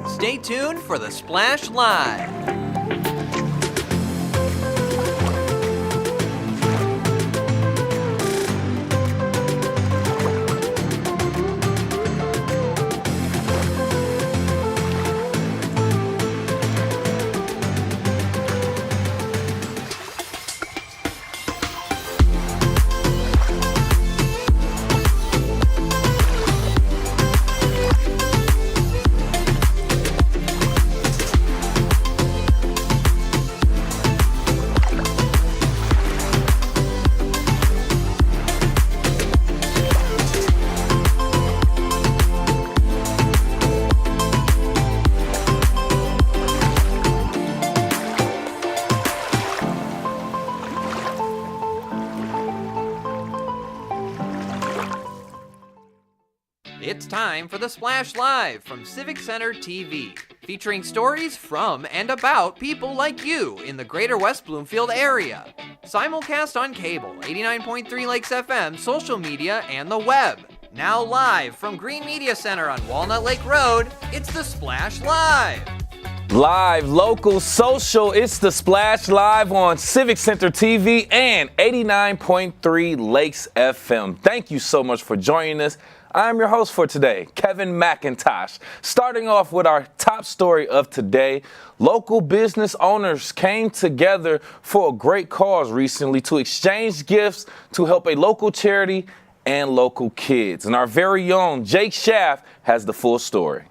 Stay tuned for the Splash Live. It's time for the Splash Live from Civic Center TV, featuring stories from and about people like you in the Greater West Bloomfield area. Simulcast on cable, 89.3 Lakes FM, social media, and the web. Now live from Green Media Center on Walnut Lake Road, it's the Splash Live. Live, local, social, it's the Splash Live on Civic Center TV and 89.3 Lakes FM. Thank you so much for joining us. I'm your host for today, Kevin McIntosh. Starting off with our top story of today, local business owners came together for a great cause recently to exchange gifts to help a local charity and local kids. And our very own Jake Schaff has the full story.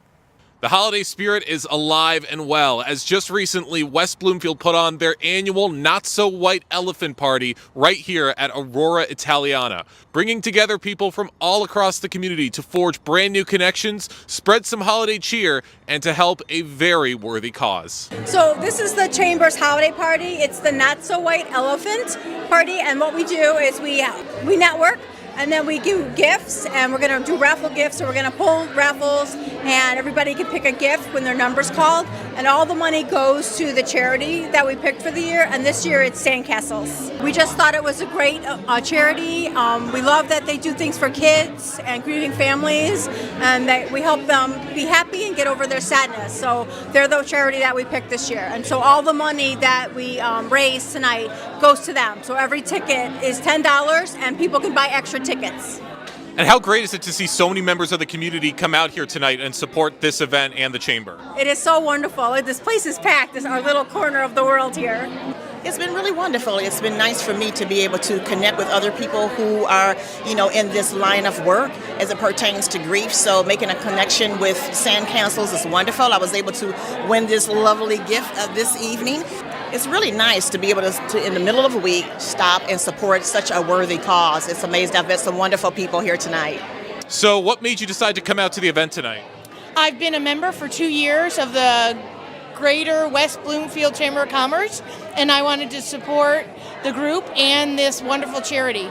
The holiday spirit is alive and well, as just recently West Bloomfield put on their annual Not-So-White Elephant Party right here at Aurora Italiana, bringing together people from all across the community to forge brand new connections, spread some holiday cheer, and to help a very worthy cause. So this is the Chamber's holiday party. It's the Not-So-White Elephant Party, and what we do is we network, and then we do gifts, and we're going to do raffle gifts. So we're going to pull raffles, and everybody can pick a gift when their number's called, and all the money goes to the charity that we picked for the year, and this year it's Sandcastles. We just thought it was a great charity. We love that they do things for kids and grieving families, and that we help them be happy and get over their sadness. So they're the charity that we picked this year, and so all the money that we raise tonight goes to them. So every ticket is $10, and people can buy extra tickets. And how great is it to see so many members of the community come out here tonight and support this event and the Chamber? It is so wonderful. This place is packed. This is our little corner of the world here. It's been really wonderful. It's been nice for me to be able to connect with other people who are, in this line of work as it pertains to grief. So making a connection with Sandcastles is wonderful. I was able to win this lovely gift this evening. It's really nice to be able to, in the middle of a week, stop and support such a worthy cause. It's amazing. I've met some wonderful people here tonight. So what made you decide to come out to the event tonight? I've been a member for 2 years of the Greater West Bloomfield Chamber of Commerce, and I wanted to support the group and this wonderful charity.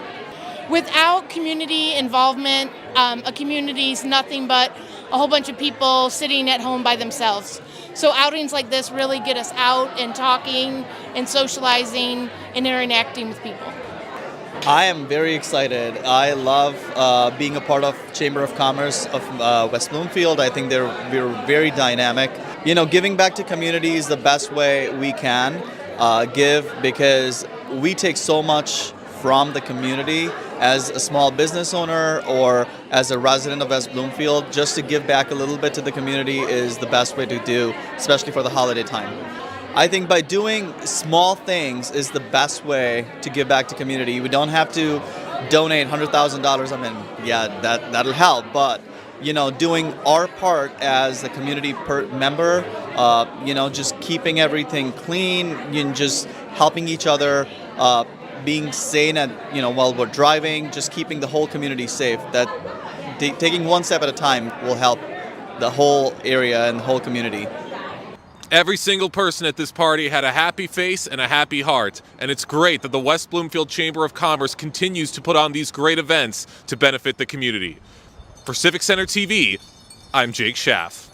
Without community involvement, a community is nothing but a whole bunch of people sitting at home by themselves. So outings like this really get us out and talking and socializing and interacting with people. I am very excited. I love being a part of Chamber of Commerce of West Bloomfield. I think we're very dynamic. Giving back to community is the best way we can give, because we take so much from the community as a small business owner or as a resident of West Bloomfield. Just to give back a little bit to the community is the best way to do, especially for the holiday time. I think by doing small things is the best way to give back to community. We don't have to donate $100,000. I mean, yeah, that'll help, but doing our part as a community member, just keeping everything clean and just helping each other, being sane while we're driving, just keeping the whole community safe. That taking one step at a time will help the whole area and the whole community. Every single person at this party had a happy face and a happy heart, and it's great that the West Bloomfield Chamber of Commerce continues to put on these great events to benefit the community. For Civic Center TV, I'm Jake Schaff.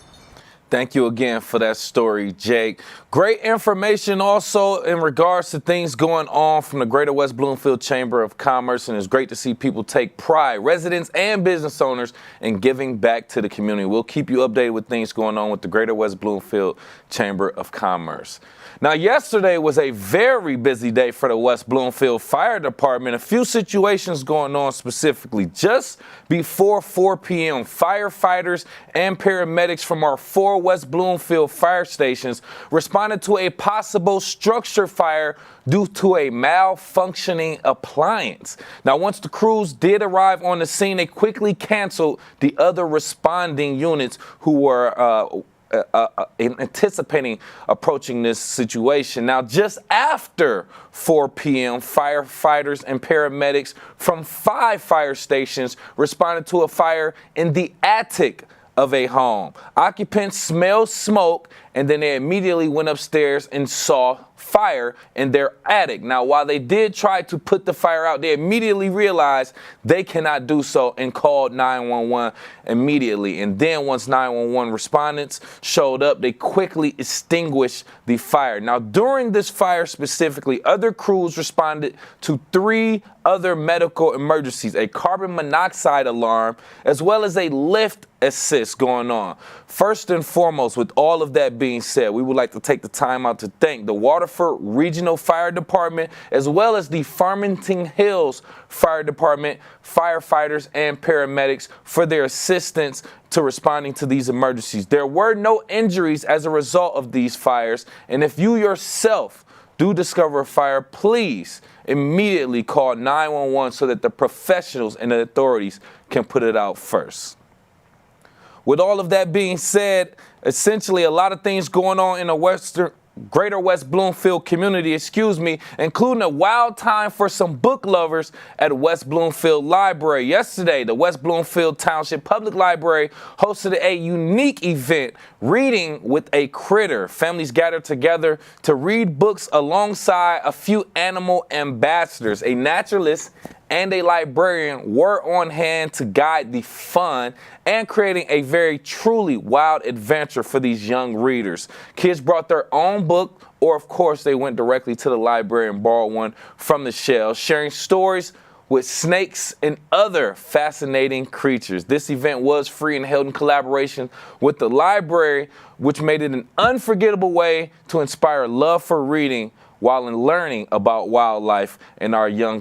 Thank you again for that story, Jake. Great information also in regards to things going on from the Greater West Bloomfield Chamber of Commerce, and it's great to see people take pride, residents and business owners, in giving back to the community. We'll keep you updated with things going on with the Greater West Bloomfield Chamber of Commerce. Now, yesterday was a very busy day for the West Bloomfield Fire Department. A few situations going on specifically. Just before 4 p.m., firefighters and paramedics from our 4 West Bloomfield fire stations responded to a possible structure fire due to a malfunctioning appliance. Now, once the crews did arrive on the scene, they quickly canceled the other responding units who were anticipating approaching this situation. Now, just after 4 p.m., firefighters and paramedics from 5 fire stations responded to a fire in the attic of a home. Occupants smelled smoke, and then they immediately went upstairs and saw fire in their attic. Now, while they did try to put the fire out, they immediately realized they cannot do so and called 911 immediately. And then once 911 respondents showed up, they quickly extinguished the fire. Now, during this fire specifically, other crews responded to 3 other medical emergencies, a carbon monoxide alarm, as well as a lift assist going on. First and foremost, with all of that being said, we would like to take the time out to thank the Waterford Regional Fire Department, as well as the Farmington Hills Fire Department, firefighters and paramedics for their assistance to responding to these emergencies. There were no injuries as a result of these fires, and if you yourself do discover a fire, please immediately call 911 so that the professionals and the authorities can put it out first. With all of that being said, essentially a lot of things going on in the Greater West Bloomfield community, including a wild time for some book lovers at West Bloomfield Library. Yesterday, the West Bloomfield Township Public Library hosted a unique event, Reading with a Critter. Families gathered together to read books alongside a few animal ambassadors. A naturalist and a librarian were on hand to guide the fun and creating a very truly wild adventure for these young readers. Kids brought their own book, or of course they went directly to the library and borrowed one from the shelves, sharing stories with snakes and other fascinating creatures. This event was free and held in collaboration with the library, which made it an unforgettable way to inspire love for reading while in learning about wildlife and our young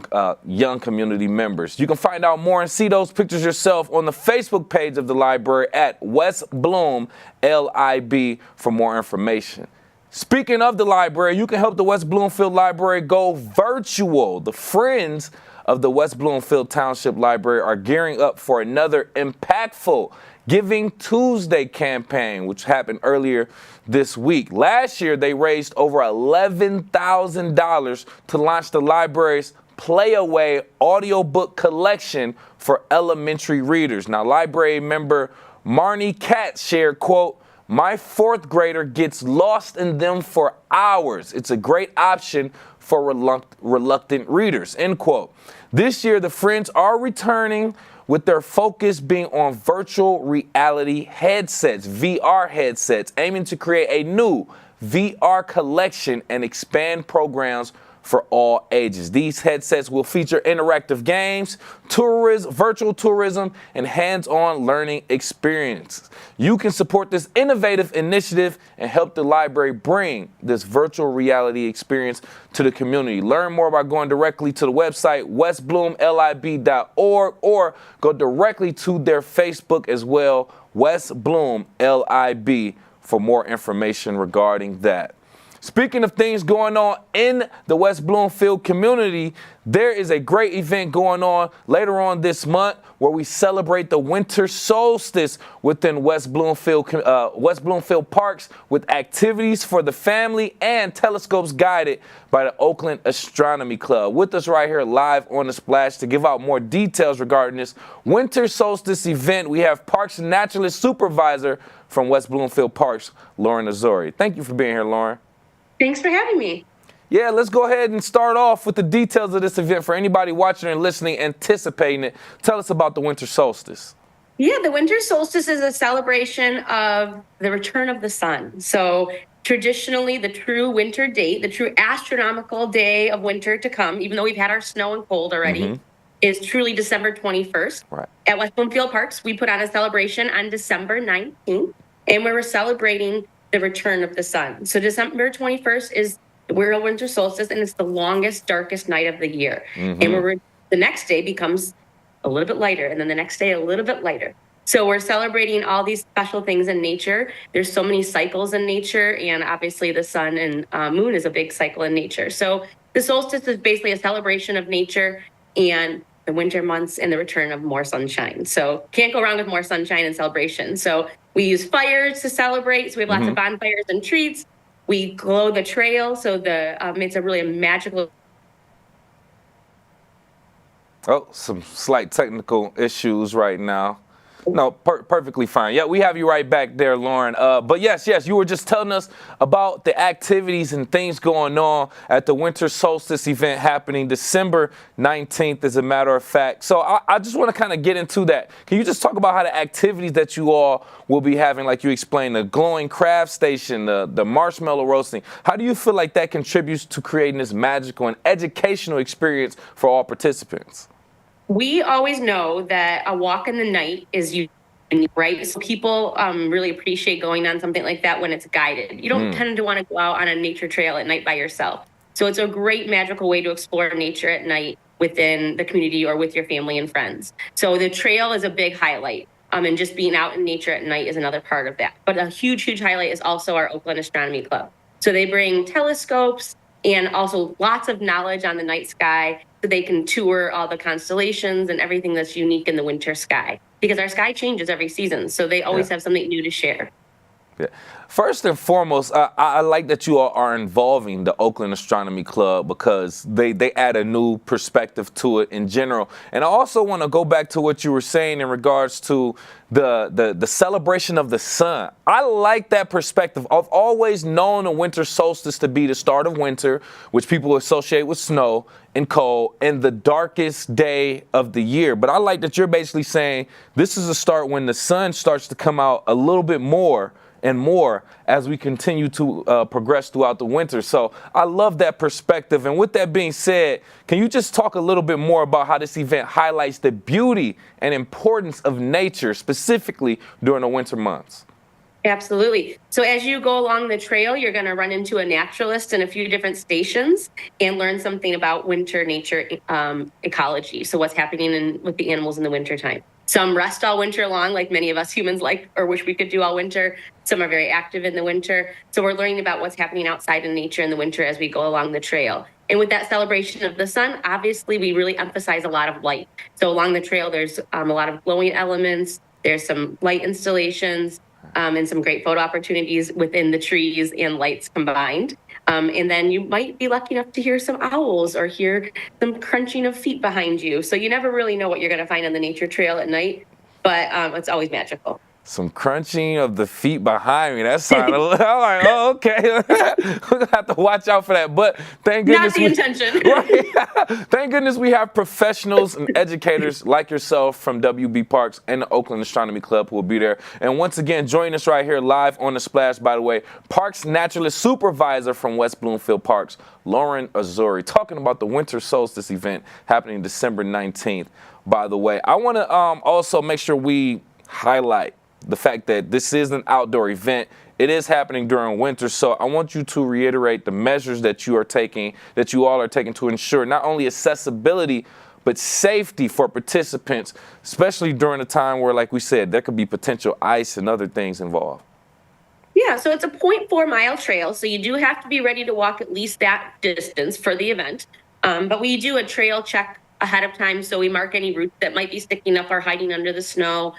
community members. You can find out more and see those pictures yourself on the Facebook page of the library at West Bloom LIB for more information. Speaking of the library, you can help the West Bloomfield Library go virtual. The Friends of the West Bloomfield Township Library are gearing up for another impactful Giving Tuesday campaign, which happened earlier this week. Last year, they raised over $11,000 to launch the library's Play Away audiobook collection for elementary readers. Now, library member Marnie Katz shared, quote, "My 4th grader gets lost in them for hours. It's a great option for reluctant readers," end quote. This year, the Friends are returning with their focus being on virtual reality headsets, VR headsets, aiming to create a new VR collection and expand programs for all ages. These headsets will feature interactive games, virtual tourism, and hands-on learning experiences. You can support this innovative initiative and help the library bring this virtual reality experience to the community. Learn more by going directly to the website westbloomlib.org or go directly to their Facebook as well, West Bloom LIB, for more information regarding that. Speaking of things going on in the West Bloomfield community, there is a great event going on later on this month where we celebrate the winter solstice within West Bloomfield Parks with activities for the family and telescopes guided by the Oakland Astronomy Club. With us right here live on The Splash to give out more details regarding this winter solstice event, we have Parks Naturalist Supervisor from West Bloomfield Parks, Lauren Azori. Thank you for being here, Lauren. Thanks for having me. Yeah, let's go ahead and start off with the details of this event for anybody watching and listening, anticipating it. Tell us about the winter solstice. Yeah, the winter solstice is a celebration of the return of the sun. So traditionally, the true winter date, the true astronomical day of winter to come, even though we've had our snow and cold already, is truly December 21st. Right. At West Bloomfield Parks, we put on a celebration on December 19th, and we were celebrating the return of the sun. So December 21st is the real winter solstice, and it's the longest, darkest night of the year. And the next day becomes a little bit lighter, and then the next day a little bit lighter. So we're celebrating all these special things in nature. There's so many cycles in nature, and obviously the sun and moon is a big cycle in nature. So the solstice is basically a celebration of nature and the winter months and the return of more sunshine. So can't go wrong with more sunshine and celebration. So we use fires to celebrate. So we have lots of bonfires and treats. We glow the trail, so it's a really magical. Oh, some slight technical issues right now. No, perfectly fine. Yeah, we have you right back there, Lauren. But yes, you were just telling us about the activities and things going on at the winter solstice event happening December 19th, as a matter of fact. So I just want to kind of get into that. Can you just talk about how the activities that you all will be having, like you explained, the glowing craft station, the marshmallow roasting? How do you feel like that contributes to creating this magical and educational experience for all participants? We always know that a walk in the night is unique, right? So people really appreciate going on something like that when it's guided. You don't tend to want to go out on a nature trail at night by yourself. So it's a great magical way to explore nature at night within the community or with your family and friends. So the trail is a big highlight. And just being out in nature at night is another part of that. But a huge, huge highlight is also our Oakland Astronomy Club. So they bring telescopes and also lots of knowledge on the night sky, so they can tour all the constellations and everything that's unique in the winter sky, because our sky changes every season. So they always have something new to share. Yeah. First and foremost, I like that you all are involving the Oakland Astronomy Club, because they add a new perspective to it in general. And I also want to go back to what you were saying in regards to the celebration of the sun. I like that perspective. I've always known the winter solstice to be the start of winter, which people associate with snow and cold, and the darkest day of the year. But I like that you're basically saying this is a start when the sun starts to come out a little bit more and more as we continue to progress throughout the winter. So I love that perspective. And with that being said, can you just talk a little bit more about how this event highlights the beauty and importance of nature, specifically during the winter months? Absolutely. So as you go along the trail, you're going to run into a naturalist in a few different stations and learn something about winter nature ecology. So what's happening with the animals in the wintertime. Some rest all winter long, like many of us humans like or wish we could do all winter. Some are very active in the winter. So we're learning about what's happening outside in nature in the winter as we go along the trail. And with that celebration of the sun, obviously, we really emphasize a lot of light. So along the trail, there's a lot of glowing elements. There's some light installations and some great photo opportunities within the trees and lights combined. And then you might be lucky enough to hear some owls or hear some crunching of feet behind you. So you never really know what you're going to find on the nature trail at night, but it's always magical. Some crunching of the feet behind me. That sounded, I'm like, oh, okay. We're going to have to watch out for that. But thank goodness. Not the intention. Right. Thank goodness we have professionals and educators like yourself from WB Parks and the Oakland Astronomy Club who will be there. And once again, join us right here live on The Splash, by the way, Parks Naturalist Supervisor from West Bloomfield Parks, Lauren Azuri, talking about the winter solstice event happening December 19th, by the way. I want to also make sure we highlight the fact that this is an outdoor event. It is happening during winter, so I want you to reiterate the measures that you all are taking to ensure not only accessibility, but safety for participants, especially during a time where, like we said, there could be potential ice and other things involved. Yeah, so it's a 0.4 mile trail, so you do have to be ready to walk at least that distance for the event. But we do a trail check ahead of time, so we mark any routes that might be sticking up or hiding under the snow.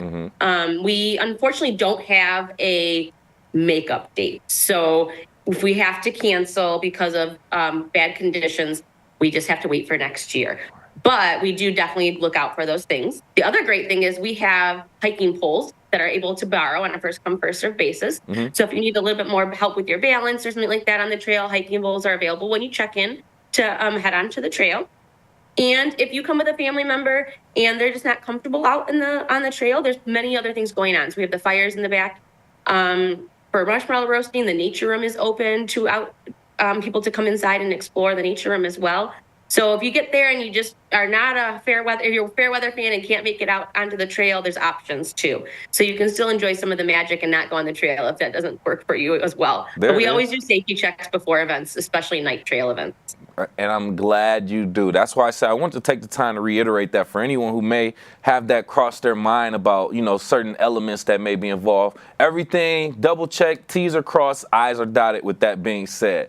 We unfortunately don't have a makeup date, so if we have to cancel because of bad conditions, we just have to wait for next year. But we do definitely look out for those things. The other great thing is we have hiking poles that are able to borrow on a first come, first served basis. So if you need a little bit more help with your balance or something like that on the trail, hiking poles are available when you check in to head on to the trail. And if you come with a family member and they're just not comfortable out on the trail, there's many other things going on. So we have the fires in the back for marshmallow roasting. The nature room is open to people to come inside and explore the nature room as well. So if you get there and you just are not if you're a fair weather fan and can't make it out onto the trail, there's options too. So you can still enjoy some of the magic and not go on the trail if that doesn't work for you as well. But we always do safety checks before events, especially night trail events. And I'm glad you do. That's why I said I want to take the time to reiterate that for anyone who may have that cross their mind about, certain elements that may be involved. Everything double check, T's are crossed, I's are dotted with that being said.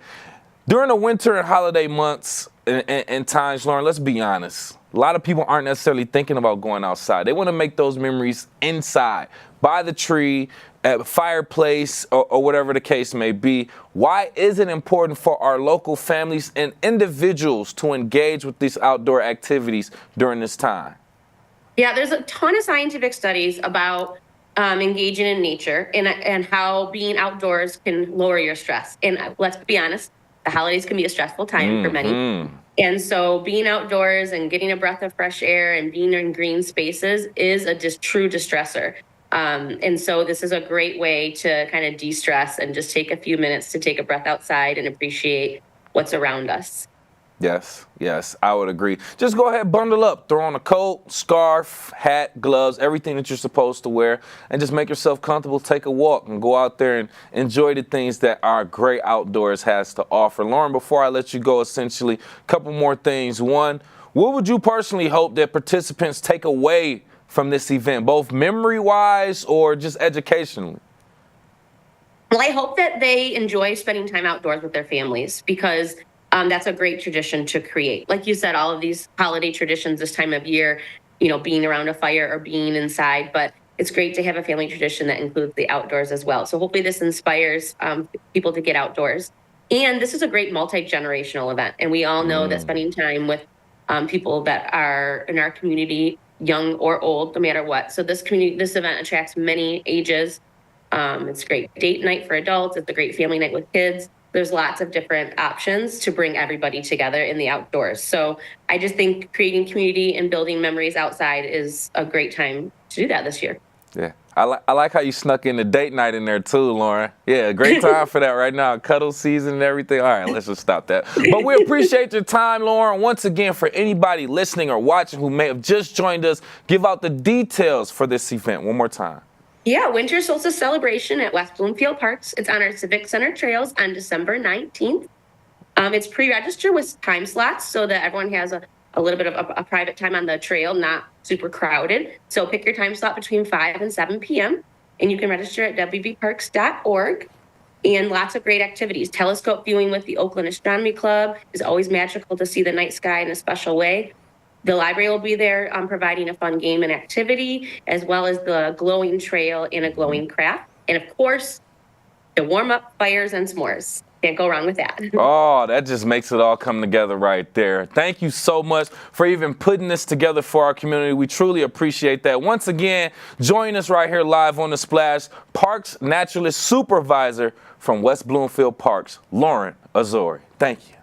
During the winter and holiday months and times, Lauren, let's be honest. A lot of people aren't necessarily thinking about going outside. They want to make those memories inside, by the tree, at a fireplace, or whatever the case may be. Why is it important for our local families and individuals to engage with these outdoor activities during this time? Yeah, there's a ton of scientific studies about engaging in nature and how being outdoors can lower your stress. And let's be honest, the holidays can be a stressful time for many. And so being outdoors and getting a breath of fresh air and being in green spaces is a true distressor. And so this is a great way to kind of de-stress and just take a few minutes to take a breath outside and appreciate what's around us. Yes, I would agree. Just go ahead, bundle up, throw on a coat, scarf, hat, gloves, everything that you're supposed to wear, and just make yourself comfortable, take a walk, and go out there and enjoy the things that our great outdoors has to offer. Lauren, before I let you go, essentially, a couple more things. One, what would you personally hope that participants take away from this event, both memory-wise or just educationally? Well, I hope that they enjoy spending time outdoors with their families because that's a great tradition to create. Like you said, all of these holiday traditions this time of year, being around a fire or being inside, but it's great to have a family tradition that includes the outdoors as well. So hopefully this inspires people to get outdoors. And this is a great multi-generational event. And we all know that spending time with people that are in our community, young or old, no matter what. So this event attracts many ages. It's a great date night for adults. It's a great family night with kids. There's lots of different options to bring everybody together in the outdoors. So I just think creating community and building memories outside is a great time to do that this year. Yeah, I like how you snuck in the date night in there too, Lauren. Yeah, great time for that right now. Cuddle season and everything. All right, let's just stop that. But we appreciate your time, Lauren. Once again, for anybody listening or watching who may have just joined us, give out the details for this event one more time. Yeah, Winter Solstice Celebration at West Bloomfield Parks. It's on our Civic Center trails on December 19th. It's pre-registered with time slots so that everyone has a little bit of a private time on the trail, not super crowded. So pick your time slot between 5 and 7 p.m. and you can register at wbparks.org. And lots of great activities. Telescope viewing with the Oakland Astronomy Club is always magical to see the night sky in a special way. The library will be there providing a fun game and activity, as well as the glowing trail and a glowing craft. And of course, the warm-up fires and s'mores. Can't go wrong with that. Oh, that just makes it all come together right there. Thank you so much for even putting this together for our community. We truly appreciate that. Once again, join us right here live on The Splash, Parks Naturalist Supervisor from West Bloomfield Parks, Lauren Azori. Thank you.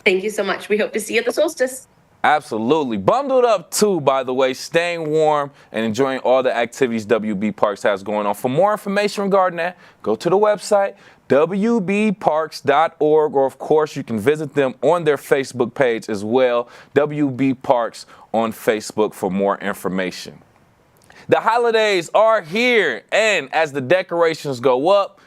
Thank you so much. We hope to see you at the solstice. Absolutely. Bundled up too, by the way, staying warm and enjoying all the activities WB Parks has going on. For more information regarding that, go to the website, wbparks.org, or of course you can visit them on their Facebook page as well, WB Parks on Facebook for more information. The holidays are here, and as the decorations go up,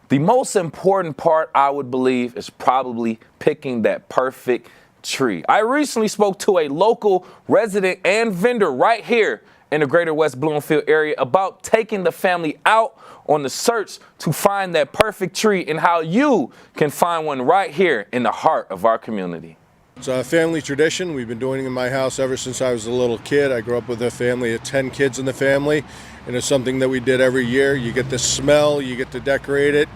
the most important part, I would believe, is probably picking that perfect tree. I recently spoke to a local resident and vendor right here in the Greater West Bloomfield area about taking the family out on the search to find that perfect tree and how you can find one right here in the heart of our community. It's a family tradition. We've been doing it in my house ever since I was a little kid. I grew up with a family of 10 kids in the family, and it's something that we did every year. You get the smell, you get to decorate it,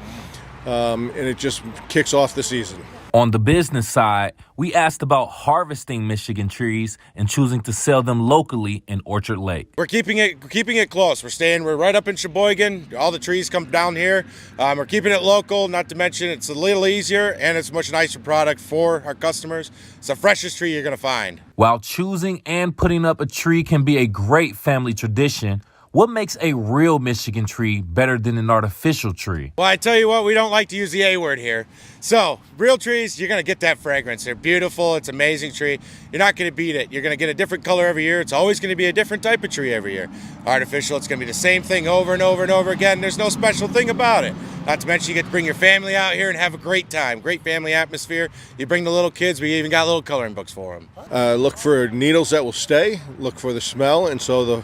and it just kicks off the season. On the business side, we asked about harvesting Michigan trees and choosing to sell them locally in Orchard Lake. We're keeping it close. We're right up in Sheboygan. All the trees come down here. We're keeping it local, not to mention it's a little easier and it's a much nicer product for our customers. It's the freshest tree you're going to find. While choosing and putting up a tree can be a great family tradition, what makes a real Michigan tree better than an artificial tree? Well, I tell you what, we don't like to use the A word here. So, real trees, you're going to get that fragrance. They're beautiful. It's an amazing tree. You're not going to beat it. You're going to get a different color every year. It's always going to be a different type of tree every year. Artificial, it's going to be the same thing over and over and over again. There's no special thing about it. Not to mention you get to bring your family out here and have a great time. Great family atmosphere. You bring the little kids. We even got little coloring books for them. Look for needles that will stay. Look for the smell. And so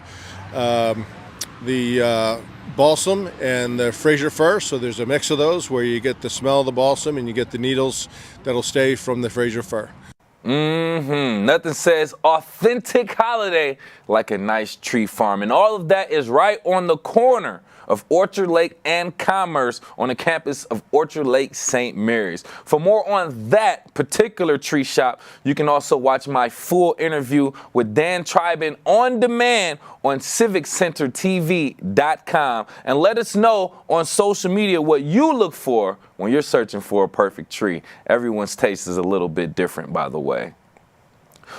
the balsam and the Fraser fir, so there's a mix of those where you get the smell of the balsam and you get the needles that'll stay from the Fraser fir. Nothing says authentic holiday like a nice tree farm. And all of that is right on the corner of Orchard Lake and Commerce on the campus of Orchard Lake St. Mary's. For more on that particular tree shop, you can also watch my full interview with Dan Triben on demand on civiccentertv.com, and let us know on social media what you look for when you're searching for a perfect tree. Everyone's taste is a little bit different, by the way.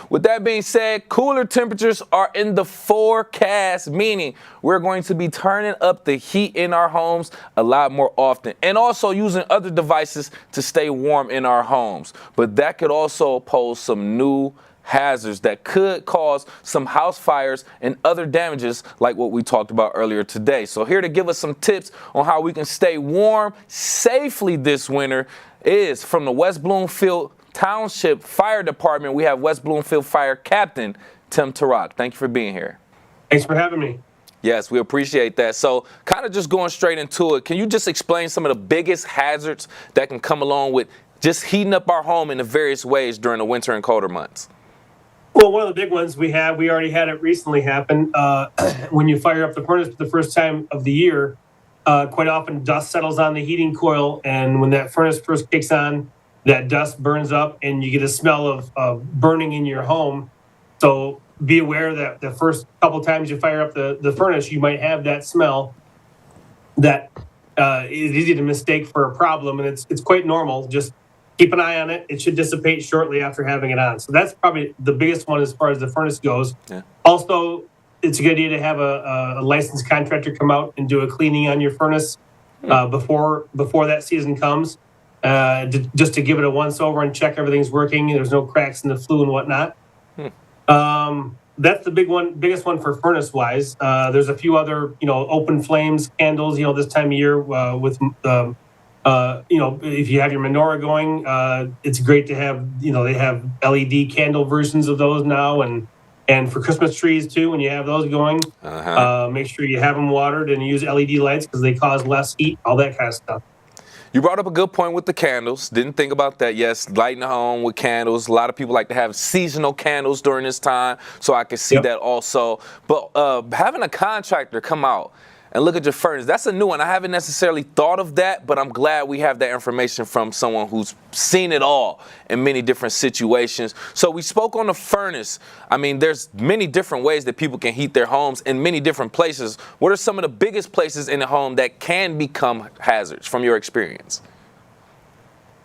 With that being said, cooler temperatures are in the forecast, meaning we're going to be turning up the heat in our homes a lot more often and also using other devices to stay warm in our homes. But that could also pose some new hazards that could cause some house fires and other damages like what we talked about earlier today. So here to give us some tips on how we can stay warm safely this winter is from the West Bloomfield Township Fire Department. We have West Bloomfield Fire Captain Tim Tarak. Thank you for being here. Thanks for having me. Yes, we appreciate that. So kind of just going straight into it, can you just explain some of the biggest hazards that can come along with just heating up our home in the various ways during the winter and colder months? Well, one of the big ones we already had it recently happen. When you fire up the furnace for the first time of the year, quite often dust settles on the heating coil, and when that furnace first kicks on, that dust burns up and you get a smell of burning in your home. So be aware that the first couple times you fire up the furnace, you might have that smell that is easy to mistake for a problem, and it's quite normal. Just keep an eye on it. It should dissipate shortly after having it on. So that's probably the biggest one as far as the furnace goes. Yeah. Also, it's a good idea to have a licensed contractor come out and do a cleaning on your furnace before that season comes. Just to give it a once over and check everything's working. There's no cracks in the flue and whatnot. That's the biggest one for furnace wise. There's a few other, open flames, candles, this time of year with, if you have your menorah going, it's great to have, they have LED candle versions of those now. And for Christmas trees too, when you have those going, make sure you have them watered and use LED lights because they cause less heat, all that kind of stuff. You brought up a good point with the candles. Didn't think about that. Yes, lighting the home with candles. A lot of people like to have seasonal candles during this time, so I can see that also. But having a contractor come out and look at your furnace, that's a new one. I haven't necessarily thought of that, but I'm glad we have that information from someone who's seen it all in many different situations. So we spoke on the furnace. I mean, there's many different ways that people can heat their homes in many different places. What are some of the biggest places in the home that can become hazards from your experience?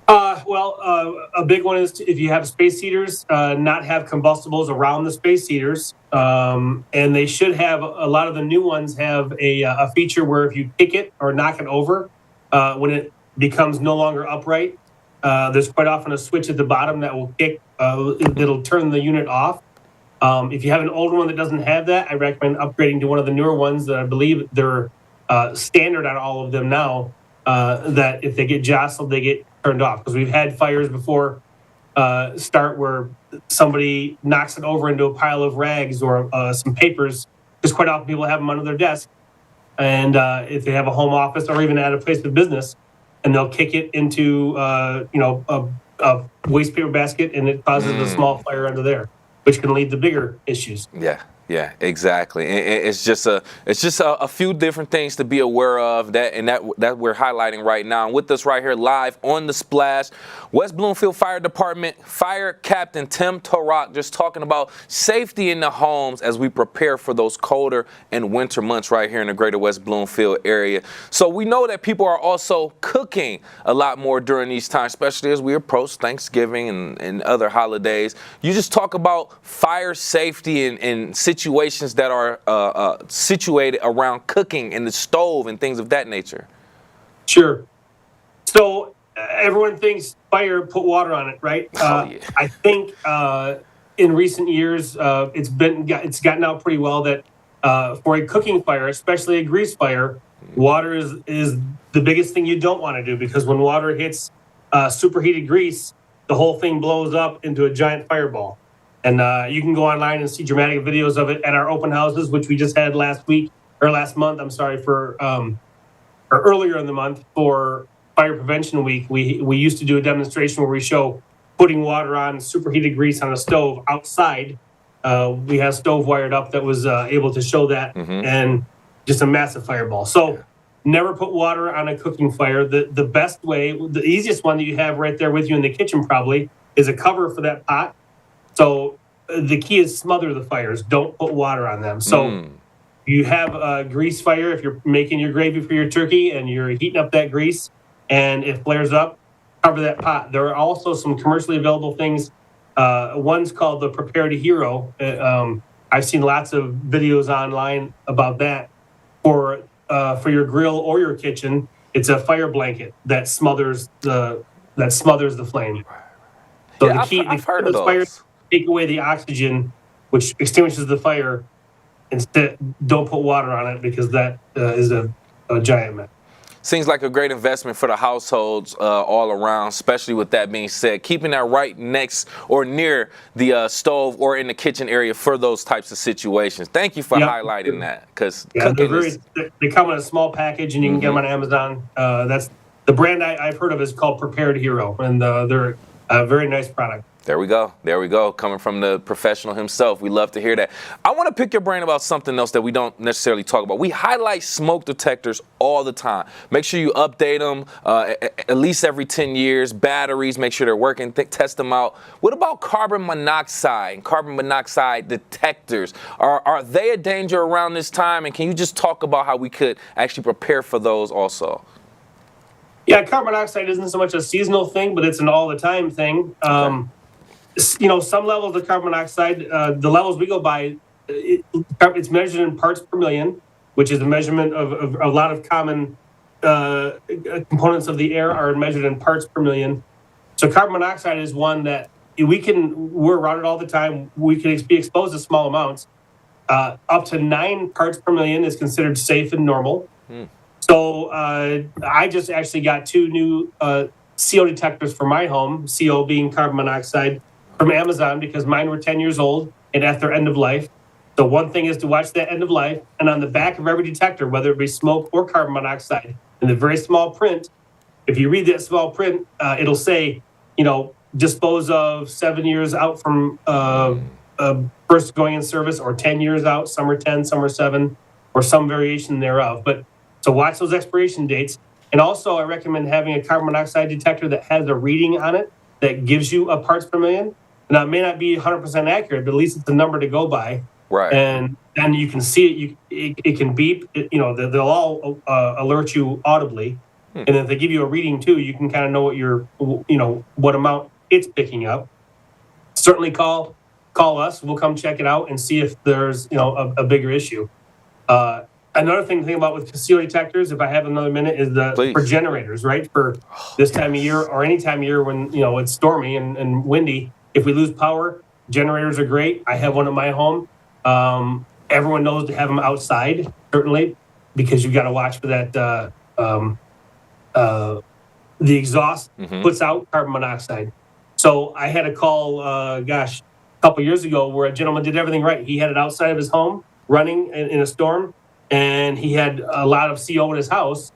A big one is if you have space heaters, not have combustibles around the space heaters. And they should have, a lot of the new ones have a feature where if you kick it or knock it over, when it becomes no longer upright, there's quite often a switch at the bottom that will kick, that'll turn the unit off. If you have an older one that doesn't have that, I recommend upgrading to one of the newer ones that I believe they're standard on all of them now, that if they get jostled, they get turned off. Because we've had fires before start where somebody knocks it over into a pile of rags or some papers, because quite often people have them under their desk. And if they have a home office or even at a place of business, and they'll kick it into a waste paper basket, and it causes a small fire under there, which can lead to bigger issues. Yeah, Yeah, exactly. It's just a few different things to be aware of that we're highlighting right now. And with us right here live on the Splash, West Bloomfield Fire Department Fire Captain Tim Tarak, just talking about safety in the homes as we prepare for those colder and winter months right here in the Greater West Bloomfield area. So we know that people are also cooking a lot more during these times, especially as we approach Thanksgiving and other holidays. You just talk about fire safety and situations that are situated around cooking and the stove and things of that nature. Sure. So everyone thinks fire, put water on it, right? Yeah. I think in recent years it's gotten out pretty well that for a cooking fire, especially a grease fire, water is the biggest thing you don't want to do, because when water hits superheated grease, the whole thing blows up into a giant fireball. And you can go online and see dramatic videos of it at our open houses, which we just had last month. I'm sorry, or earlier in the month for Fire Prevention Week. We used to do a demonstration where we show putting water on superheated grease on a stove outside. We had a stove wired up that was able to show that, and just a massive fireball. So never put water on a cooking fire. The best way, the easiest one that you have right there with you in the kitchen probably, is a cover for that pot. So the key is smother the fires. Don't put water on them. So you have a grease fire if you're making your gravy for your turkey and you're heating up that grease and it flares up, cover that pot. There are also some commercially available things. One's called the Prepare to Hero. I've seen lots of videos online about that. For your grill or your kitchen, it's a fire blanket that smothers the flame. So Yeah, the key, I've heard of those. fires take away the oxygen, which extinguishes the fire. Instead, don't put water on it, because that is a giant mess. Seems like a great investment for the households all around, especially with that being said, keeping that right next or near the stove or in the kitchen area for those types of situations. Thank you for highlighting that, because they come in a small package and you can get them on Amazon. That's the brand I've heard of is called Prepared Hero, and they're a very nice product. There we go. Coming from the professional himself. We love to hear that. I want to pick your brain about something else that we don't necessarily talk about. We highlight smoke detectors all the time. Make sure you update them at least every 10 years. Batteries, make sure they're working. Test them out. What about carbon monoxide and carbon monoxide detectors? Are they a danger around this time? And can you just talk about how we could actually prepare for those also? Yeah, carbon monoxide isn't so much a seasonal thing, but it's an all-the-time thing. Okay. Some levels of carbon monoxide, the levels we go by, it's measured in parts per million, which is a measurement of a lot of common components of the air are measured in parts per million. So carbon monoxide is one that we're around it all the time. We can be exposed to small amounts. Up to 9 parts per million is considered safe and normal. So I just actually got 2 new CO detectors for my home, CO being carbon monoxide, from Amazon, because mine were 10 years old and at their end of life. So one thing is to watch that end of life, and on the back of every detector, whether it be smoke or carbon monoxide, in the very small print, if you read that small print, it'll say, dispose of 7 years out from first going in service, or 10 years out. Some are 10, some are 7, or some variation thereof. But so watch those expiration dates. And also I recommend having a carbon monoxide detector that has a reading on it that gives you a parts per million. Now, it may not be 100% accurate, but at least it's a number to go by. Right. And then you can see it. It can beep. They'll all alert you audibly. And if they give you a reading too, you can kind of know what amount it's picking up. Certainly call us. We'll come check it out and see if there's a bigger issue. Another thing to think about with CO detectors, if I have another minute, is for generators, right? For this time of year or any time of year when it's stormy and windy, if we lose power, generators are great. I have one at my home. Everyone knows to have them outside, certainly, because you've got to watch for that. The exhaust puts out carbon monoxide. So I had a call, a couple years ago, where a gentleman did everything right. He had it outside of his home running in a storm, and he had a lot of CO in his house,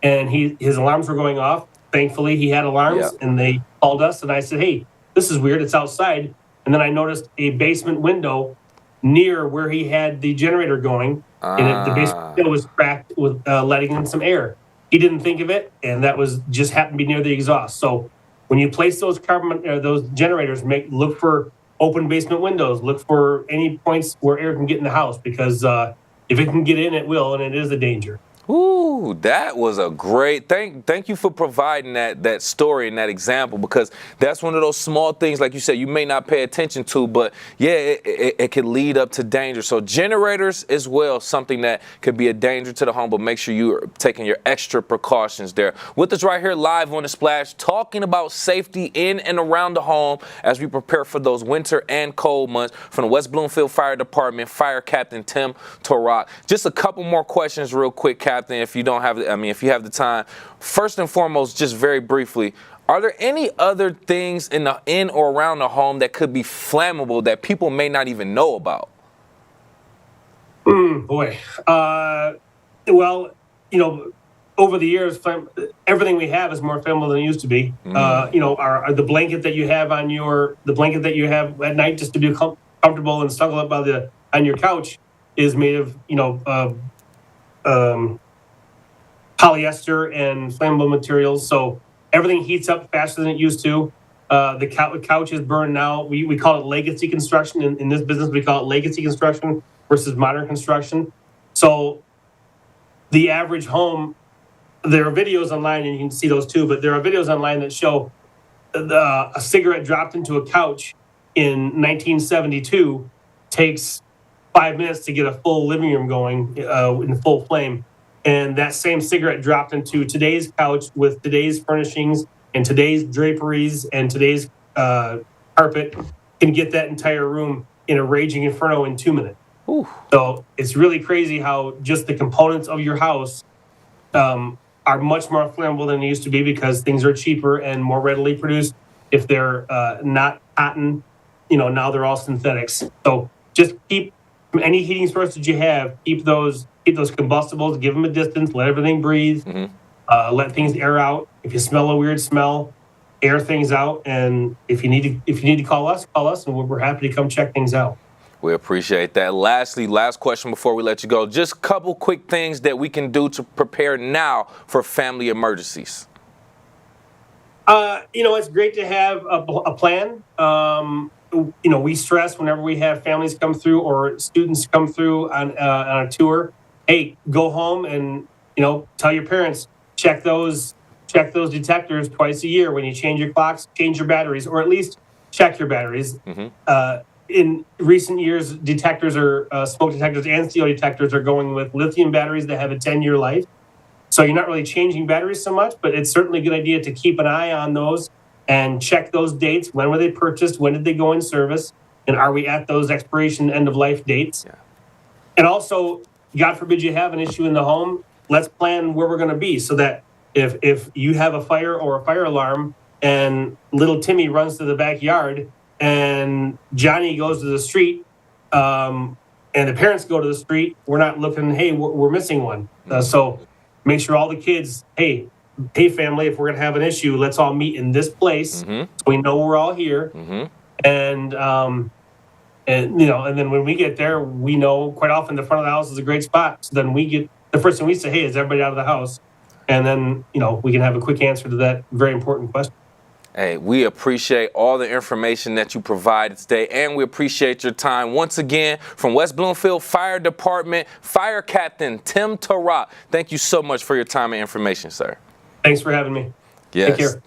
and his alarms were going off. Thankfully, he had alarms, and they called us, and I said, hey, this is weird. It's outside. And then I noticed a basement window near where he had the generator going, and the basement window was cracked with letting in some air. He didn't think of it, and that was just happened to be near the exhaust. So when you place those those generators, look for open basement windows. Look for any points where air can get in the house, because if it can get in, it will, and it is a danger. Ooh, that was a great thank you for providing that story and that example, because that's one of those small things, like you said, you may not pay attention to, but yeah, it could lead up to danger. So generators as well, something that could be a danger to the home, but make sure you're taking your extra precautions there. With us right here live on The Splash, talking about safety in and around the home as we prepare for those winter and cold months, from the West Bloomfield Fire Department, Fire Captain Tim Torak. Just a couple more questions real quick, Captain, if you don't have, if you have the time. First and foremost, just very briefly, are there any other things in or around the home that could be flammable that people may not even know about? Boy. Well, over the years, everything we have is more flammable than it used to be. The blanket that you have at night just to be comfortable and snuggle up on your couch is made of, polyester and flammable materials, so everything heats up faster than it used to. The couch is burned now. We call it legacy construction. In this business, we call it legacy construction versus modern construction. So the average home, there are videos online, and you can see those too, but there are videos online that show a cigarette dropped into a couch in 1972 takes 5 minutes to get a full living room going in full flame. And that same cigarette dropped into today's couch with today's furnishings and today's draperies and today's carpet can get that entire room in a raging inferno in 2 minutes. Ooh. So it's really crazy how just the components of your house are much more flammable than they used to be, because things are cheaper and more readily produced. If they're not cotton, now they're all synthetics. So just keep any heating source that you have, keep those combustibles, give them a distance, let everything breathe, let things air out. If you smell a weird smell, air things out. And if you need to call us, and we're happy to come check things out. We appreciate that. Lastly, last question before we let you go. Just a couple quick things that we can do to prepare now for family emergencies. It's great to have a plan. We stress whenever we have families come through or students come through on a tour, hey, go home and, tell your parents, check those detectors twice a year. When you change your clocks, change your batteries, or at least check your batteries. In recent years, detectors smoke detectors and steel detectors are going with lithium batteries that have a 10-year life. So you're not really changing batteries so much, but it's certainly a good idea to keep an eye on those and check those dates. When were they purchased? When did they go in service? And are we at those expiration end of life dates? Yeah. And also, God forbid you have an issue in the home, let's plan where we're going to be, so that if you have a fire or a fire alarm and little Timmy runs to the backyard and Johnny goes to the street and the parents go to the street, we're not looking, hey, we're missing one. So make sure all the kids, hey family, if we're going to have an issue, let's all meet in this place so we know we're all here. And then when we get there, we know quite often the front of the house is a great spot. So then the first thing we say, hey, is everybody out of the house? And then, we can have a quick answer to that very important question. Hey, we appreciate all the information that you provided today, and we appreciate your time. Once again, from West Bloomfield Fire Department, Fire Captain Tim Torak, thank you so much for your time and information, sir. Thanks for having me. Yes. Take care.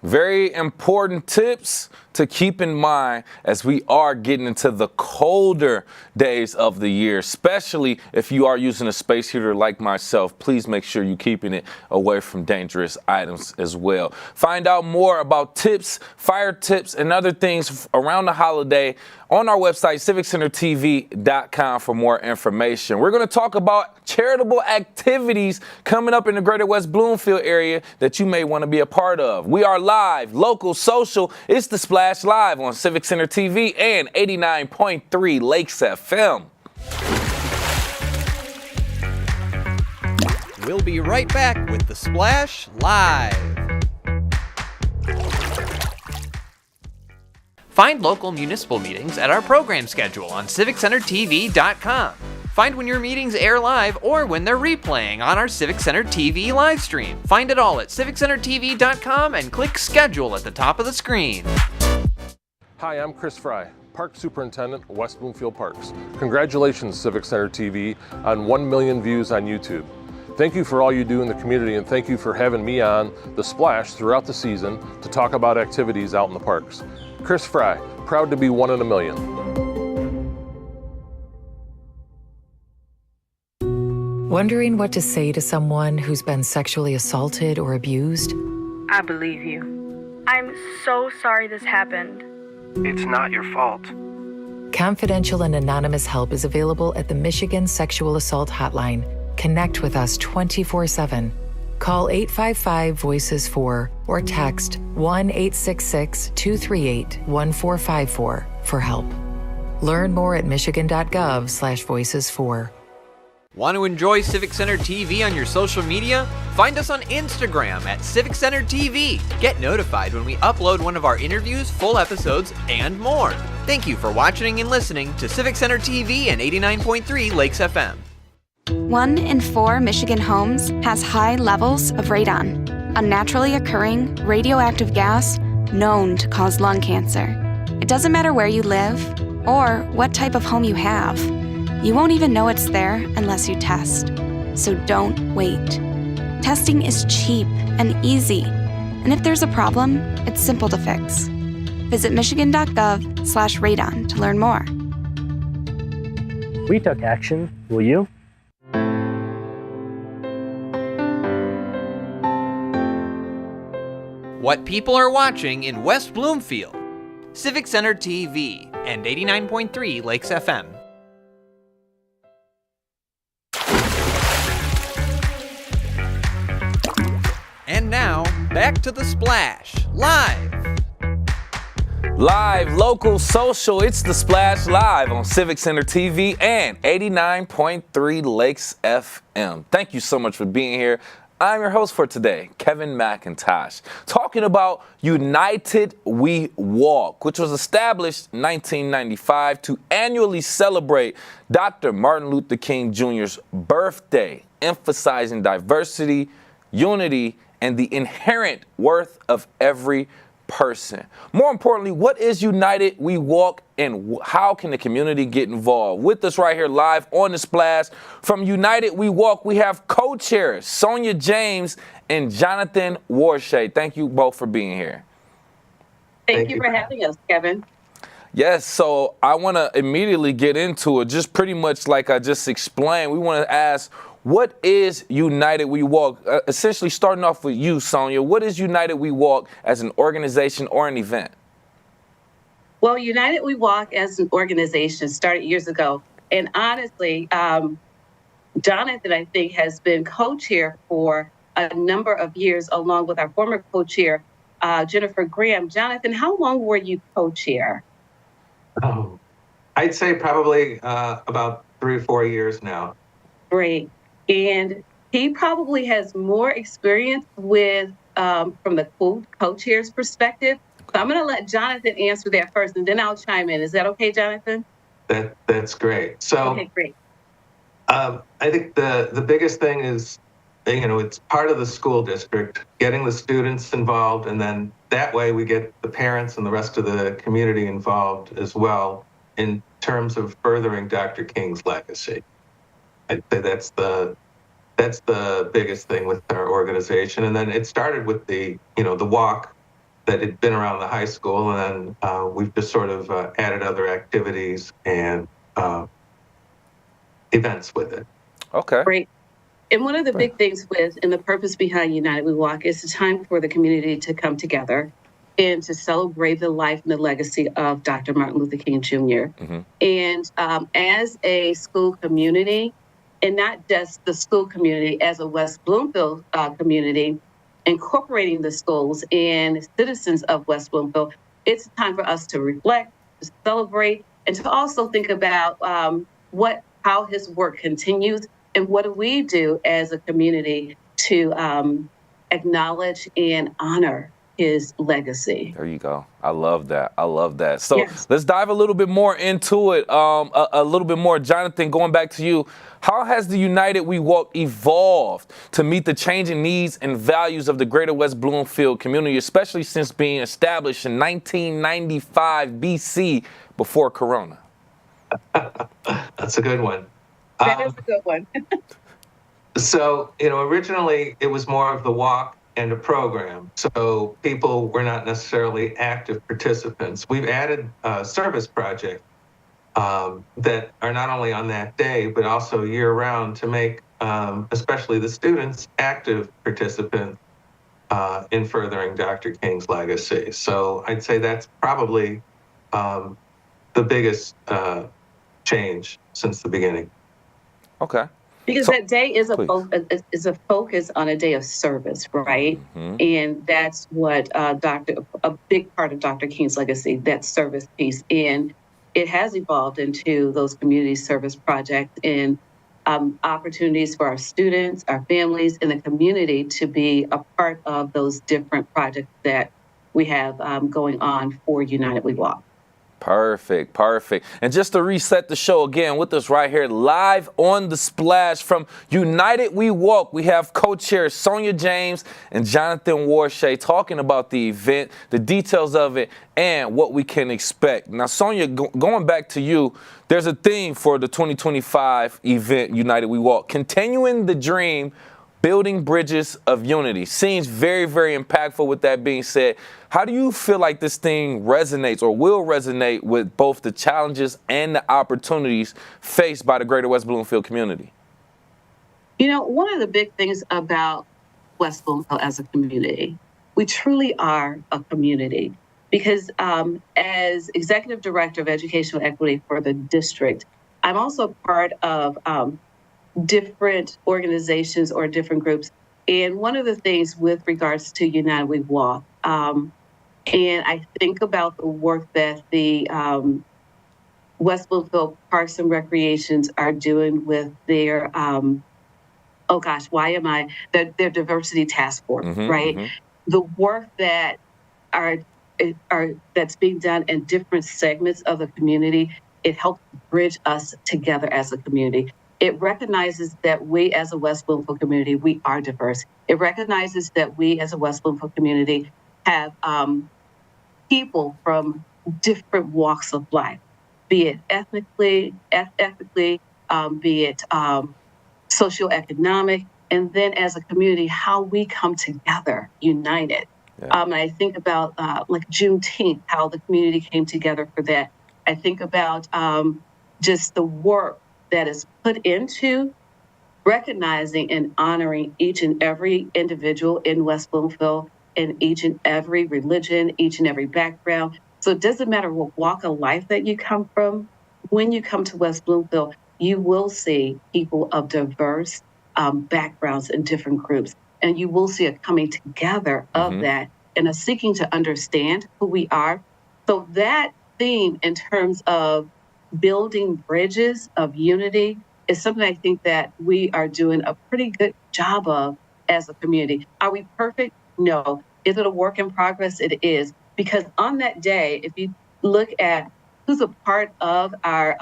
Very important tips to keep in mind as we are getting into the colder days of the year, especially if you are using a space heater like myself. Please make sure you're keeping it away from dangerous items as well. Find out more about tips, fire tips, and other things around the holiday on our website, civiccentertv.com, for more information. We're going to talk about charitable activities coming up in the Greater West Bloomfield area that you may want to be a part of. We are live, local, social. It's The Splash Live on Civic Center TV and 89.3 Lakes FM. We'll be right back with The Splash Live. Find local municipal meetings at our program schedule on civiccentertv.com. Find when your meetings air live or when they're replaying on our Civic Center TV live stream. Find it all at civiccentertv.com and click schedule at the top of the screen. Hi, I'm Chris Fry, Park Superintendent, West Bloomfield Parks. Congratulations, Civic Center TV, on 1 million views on YouTube. Thank you for all you do in the community, and thank you for having me on The Splash throughout the season to talk about activities out in the parks. Chris Fry, proud to be 1 in a million. Wondering what to say to someone who's been sexually assaulted or abused? I believe you. I'm so sorry this happened. It's not your fault. Confidential and anonymous help is available at the Michigan Sexual Assault Hotline. Connect with us 24/7. Call 855-VOICES-4 or text 1-866-238-1454 for help. Learn more at michigan.gov/voices4. Want to enjoy Civic Center TV on your social media? Find us on Instagram at Civic Center TV. Get notified when we upload one of our interviews, full episodes, and more. Thank you for watching and listening to Civic Center TV and 89.3 Lakes FM. 1 in 4 Michigan homes has high levels of radon, a naturally occurring radioactive gas known to cause lung cancer. It doesn't matter where you live or what type of home you have. You won't even know it's there unless you test. So don't wait. Testing is cheap and easy. And if there's a problem, it's simple to fix. Visit michigan.gov/radon to learn more. We took action. Will you? What people are watching in West Bloomfield. Civic Center TV and 89.3 Lakes FM. And now, back to The Splash, live. Live, local, social, it's The Splash Live on Civic Center TV and 89.3 Lakes FM. Thank you so much for being here. I'm your host for today, Kevin McIntosh, talking about United We Walk, which was established in 1995 to annually celebrate Dr. Martin Luther King Jr.'s birthday, emphasizing diversity, unity, and the inherent worth of every person. More importantly, what is United We Walk and how can the community get involved? With us right here live on The Splash from United We Walk, we have co-chairs Sonia James and Jonathan Warshay. Thank you both for being here. Thank you for having us, Kevin. Yes, so I want to immediately get into it, just pretty much like I just explained. We want to ask, what is United We Walk? Essentially starting off with you, Sonia, what is United We Walk as an organization or an event? Well, United We Walk as an organization started years ago. And honestly, Jonathan, I think, has been co-chair for a number of years, along with our former co-chair, Jennifer Graham. Jonathan, how long were you co-chair? I'd say probably about 3 or 4 years now. Great. And he probably has more experience with, from the co-chair's perspective. So I'm going to let Jonathan answer that first, and then I'll chime in. Is that okay, Jonathan? That's great. So, okay, great. I think the biggest thing is, it's part of the school district, getting the students involved, and then that way we get the parents and the rest of the community involved as well in terms of furthering Dr. King's legacy. I'd say that's the biggest thing with our organization. And then it started with the walk that had been around the high school, and then we've just sort of added other activities and events with it. Okay. Great. And one of the big things and the purpose behind United We Walk is a time for the community to come together and to celebrate the life and the legacy of Dr. Martin Luther King Jr. Mm-hmm. And as a school community, and not just the school community, as a West Bloomfield community, incorporating the schools and citizens of West Bloomfield, it's time for us to reflect, to celebrate, and to also think about how his work continues and what do we do as a community to acknowledge and honor his legacy. There you go. I love that. I love that. So Yes. let's dive a little bit more into it. A little bit more. Jonathan, going back to you, how has the United We Walk evolved to meet the changing needs and values of the Greater West Bloomfield community, especially since being established in 1995 BC before Corona? That's a good one. That is a good one. So, originally it was more of the walk and a program. So people were not necessarily active participants. We've added service projects that are not only on that day, but also year round to make especially the students active participants in furthering Dr. King's legacy. So I'd say that's probably the biggest change since the beginning. Okay. Because that day is a focus on a day of service, right? Mm-hmm. And that's what a big part of Dr. King's legacy, that service piece. And it has evolved into those community service projects and opportunities for our students, our families, and the community to be a part of those different projects that we have going on for United We Walk. Perfect, perfect. And just to reset the show again, with us right here live on the Splash from United We Walk, we have co-chairs Sonia James and Jonathan Warshay talking about the event, the details of it, and what we can expect. Now, Sonia, going back to you, there's a theme for the 2025 event, United We Walk, continuing the dream, building bridges of unity. Seems very, very impactful. With that being said, how do you feel like this thing resonates or will resonate with both the challenges and the opportunities faced by the Greater West Bloomfield community? One of the big things about West Bloomfield as a community, we truly are a community because as Executive Director of Educational Equity for the district, I'm also part of different organizations or different groups. And one of the things with regards to United We Walk, and I think about the work that the West Bloomfield Parks and Recreations are doing with their, their diversity task force, right? Mm-hmm. The work that that's being done in different segments of the community, it helps bridge us together as a community. It recognizes that we as a West Bloomfield community, we are diverse. It recognizes that we as a West Bloomfield community have people from different walks of life, be it ethnically, be it socioeconomic, and then as a community, how we come together, united. Yeah. I think about like Juneteenth, how the community came together for that. I think about just the work that is put into recognizing and honoring each and every individual in West Bloomfield, in each and every religion, each and every background. So it doesn't matter what walk of life that you come from. When you come to West Bloomfield, you will see people of diverse backgrounds and different groups. And you will see a coming together of that and a seeking to understand who we are. So that theme in terms of building bridges of unity is something I think that we are doing a pretty good job of as a community. Are we perfect? No. Is it a work in progress? It is. Because on that day, if you look at who's a part of our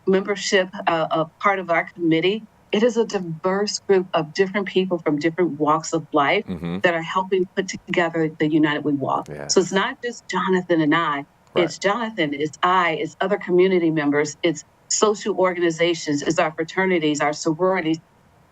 membership, a part of our committee, it is a diverse group of different people from different walks of life that are helping put together the United We Walk. Yeah. So it's not just Jonathan and I. Right. It's Jonathan, it's I, it's other community members, it's social organizations, it's our fraternities, our sororities.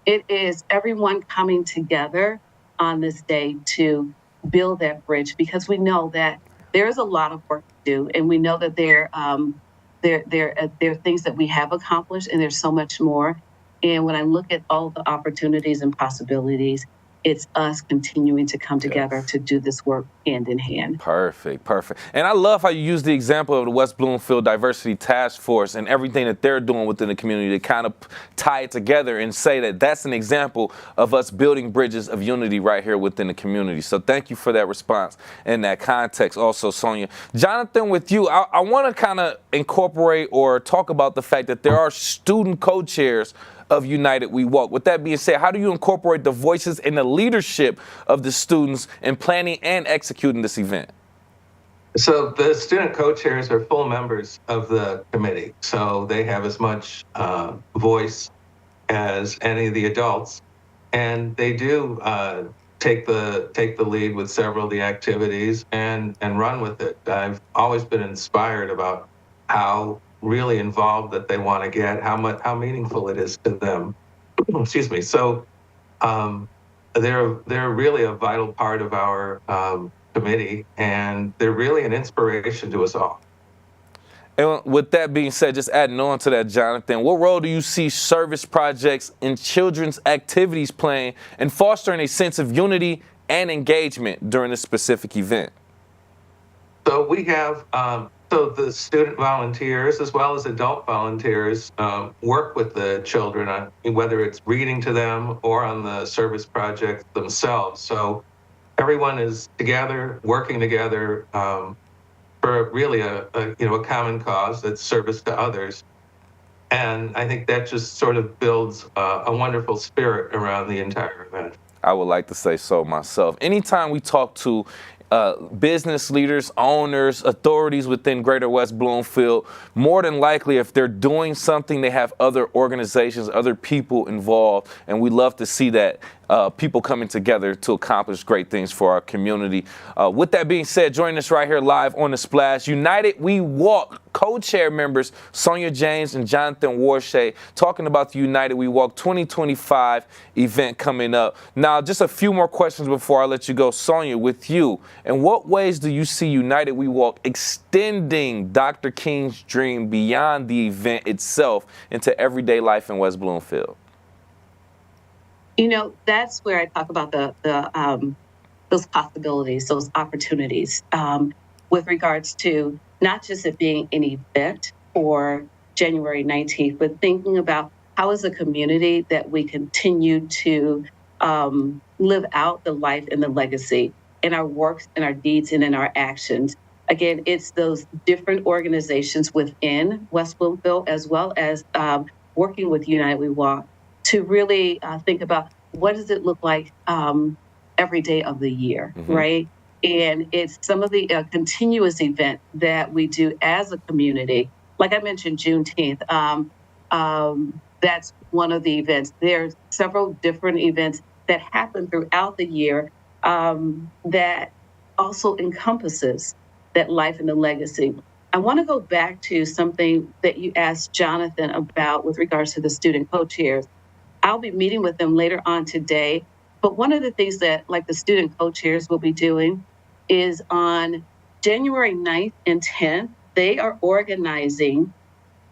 It is everyone coming together on this day to build that bridge because we know that there is a lot of work to do, and we know that there are things that we have accomplished, and there's so much more. And when I look at all the opportunities and possibilities, it's us continuing to come together to do this work hand in hand. Perfect, perfect. And I love how you use the example of the West Bloomfield Diversity Task Force and everything that they're doing within the community to kind of tie it together and say that that's an example of us building bridges of unity right here within the community. So thank you for that response and that context also, Sonia. Jonathan, with you, I want to kind of incorporate or talk about the fact that there are student co-chairs of United We Walk. With that being said, how do you incorporate the voices and the leadership of the students in planning and executing this event? So the student co-chairs are full members of the committee, so they have as much voice as any of the adults, and they do take the lead with several of the activities and run with it. I've always been inspired about how really involved that they want to get, how meaningful it is to them. Excuse me. So they're really a vital part of our committee, and they're really an inspiration to us all. And with that being said, just adding on to that, Jonathan, what role do you see service projects and children's activities playing in fostering a sense of unity and engagement during this specific event? So we have, so the student volunteers as well as adult volunteers work with the children on whether it's reading to them or on the service projects themselves. So everyone is together, working together for really a common cause that's service to others. And I think that just sort of builds a wonderful spirit around the entire event. I would like to say so myself. Anytime we talk to business leaders, owners, authorities within Greater West Bloomfield, more than likely, if they're doing something, they have other organizations, other people involved, and we love to see that people coming together to accomplish great things for our community. With that being said, joining us right here live on The Splash, United We Walk co-chair members Sonia James and Jonathan Warshay talking about the United We Walk 2025 event coming up. Now, just a few more questions before I let you go. Sonia, with you, in what ways do you see United We Walk extending Dr. King's dream beyond the event itself into everyday life in West Bloomfield? You know, that's where I talk about those possibilities, those opportunities, with regards to not just it being an event for January 19th, but thinking about how as a community that we continue to live out the life and the legacy in our works and our deeds and in our actions. Again, it's those different organizations within West Bloomfield, as well as working with United We Walk, to really think about what does it look like every day of the year, right? And it's some of the continuous event that we do as a community. Like I mentioned, Juneteenth, that's one of the events. There's several different events that happen throughout the year that also encompasses that life and the legacy. I want to go back to something that you asked Jonathan about with regards to the student co-chairs. I'll be meeting with them later on today. But one of the things that like the student co-chairs will be doing is on January 9th and 10th, they are organizing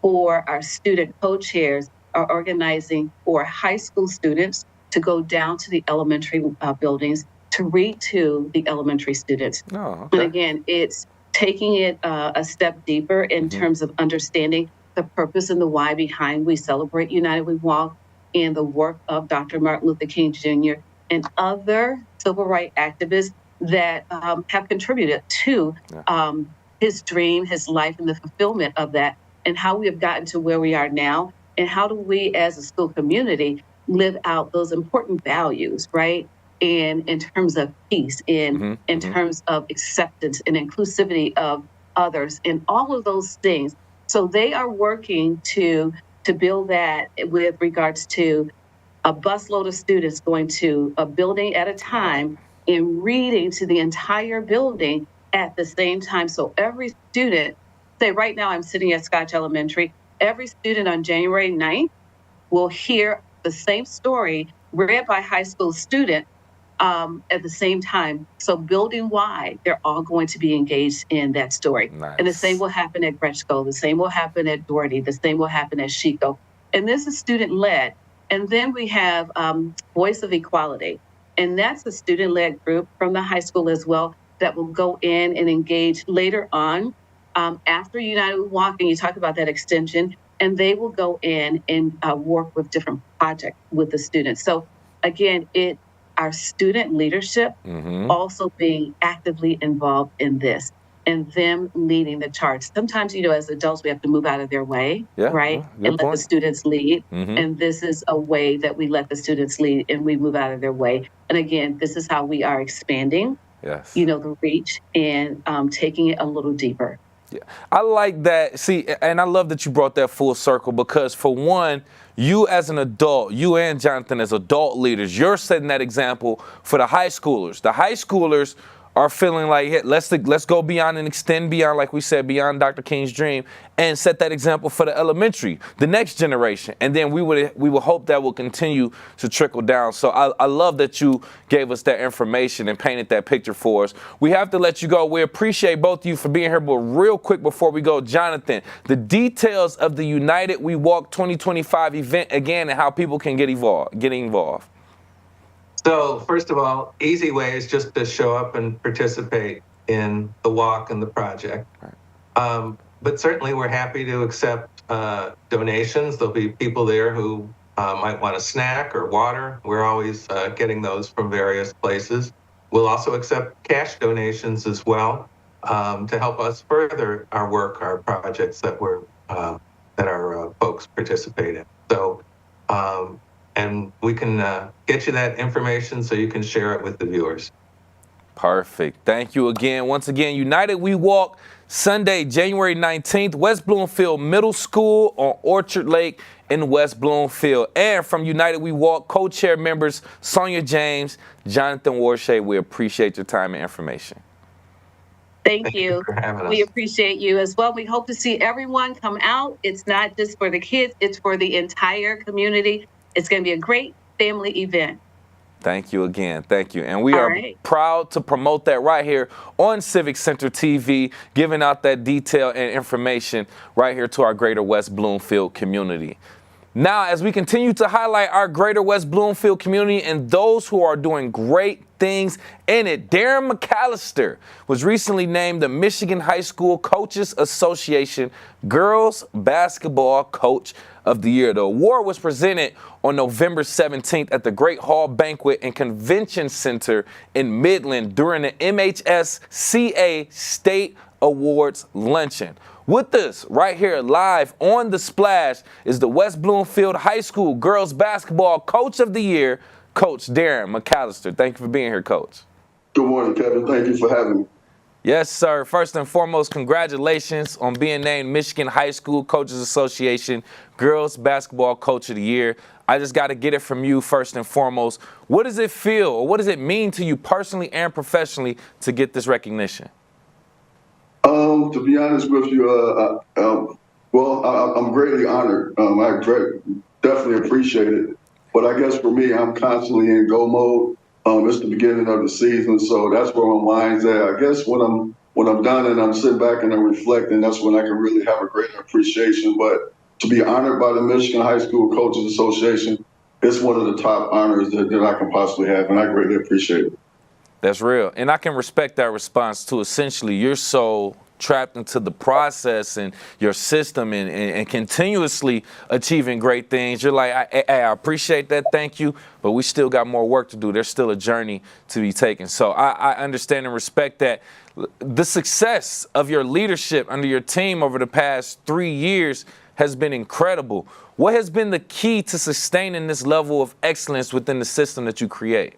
for our student co-chairs, are organizing for high school students to go down to the elementary buildings to read to the elementary students. Oh, okay. And again, it's taking it a step deeper in terms of understanding the purpose and the why behind we celebrate United We Walk and the work of Dr. Martin Luther King Jr. and other civil rights activists that have contributed to his dream, his life, and the fulfillment of that, and how we have gotten to where we are now, and how do we as a school community live out those important values, right? And in terms of peace, in terms of acceptance and inclusivity of others, and all of those things. So they are working to build that with regards to a busload of students going to a building at a time and reading to the entire building at the same time. So every student, say right now I'm sitting at Scotch Elementary, every student on January 9th will hear the same story read by a high school student at the same time. So building wide, they're all going to be engaged in that story. Nice. And the same will happen at Gretschko, the same will happen at Doherty, the same will happen at Chico. And this is student-led. And then we have Voice of Equality. And that's a student-led group from the high school as well that will go in and engage later on after United We Walk, and you talk about that extension, and they will go in and work with different projects with the students. So again, our student leadership also being actively involved in this. and them leading the charge. Sometimes, as adults, we have to move out of their way, right? And let the students lead. And this is a way that we let the students lead and we move out of their way. And again, this is how we are expanding, the reach and taking it a little deeper. Yeah, I like that. See, and I love that you brought that full circle because for one, you as an adult, you and Jonathan as adult leaders, you're setting that example for the high schoolers. The high schoolers are feeling like, hey, let's go beyond and extend beyond, like we said, beyond Dr. King's dream, and set that example for the elementary, the next generation. And then we will hope that will continue to trickle down. So I love that you gave us that information and painted that picture for us. We have to let you go. We appreciate both of you for being here, but real quick before we go, Jonathan, the details of the United We Walk 2025 event again and how people can get involved. So first of all, easy way is just to show up and participate in the walk and the project. But certainly we're happy to accept donations. There'll be people there who might want a snack or water. We're always getting those from various places. We'll also accept cash donations as well to help us further our work, our projects that our folks participate in. So. And we can get you that information so you can share it with the viewers. Perfect. Thank you again. Once again, United We Walk, Sunday, January 19th, West Bloomfield Middle School on Orchard Lake in West Bloomfield. And from United We Walk, co-chair members Sonia James, Jonathan Warshay, we appreciate your time and information. Thank you. For having us. We appreciate you as well. We hope to see everyone come out. It's not just for the kids, it's for the entire community. It's going to be a great family event. Thank you again. Thank you. And we are proud to promote that right here on Civic Center TV, giving out that detail and information right here to our Greater West Bloomfield community. Now, as we continue to highlight our Greater West Bloomfield community and those who are doing great things in it, Darren McAllister was recently named the Michigan High School Coaches Association Girls Basketball Coach of the Year. The award was presented on November 17th at the Great Hall Banquet and Convention Center in Midland during the MHSCA State Awards Luncheon. With us right here live on The Splash is the West Bloomfield High School Girls Basketball Coach of the Year, Coach Darren McAllister. Thank you for being here, Coach. Good morning, Kevin. Thank you for having me. Yes, sir. First and foremost, congratulations on being named Michigan High School Coaches Association Girls Basketball Coach of the Year. I just got to get it from you first and foremost. What does it feel or what does it mean to you personally and professionally to get this recognition? To be honest with you, I'm greatly honored. I definitely appreciate it. But I guess for me, I'm constantly in go mode. It's the beginning of the season, so that's where my mind's at. I guess when I'm done and I'm sitting back and I'm reflecting, that's when I can really have a greater appreciation. But to be honored by the Michigan High School Coaches Association, it's one of the top honors that I can possibly have, and I greatly appreciate it. That's real. And I can respect that response too. Essentially, you're so trapped into the process and your system and continuously achieving great things. You're like, I appreciate that, thank you, but we still got more work to do. There's still a journey to be taken. So I understand and respect that. The success of your leadership under your team over the past 3 years has been incredible. What has been the key to sustaining this level of excellence within the system that you create?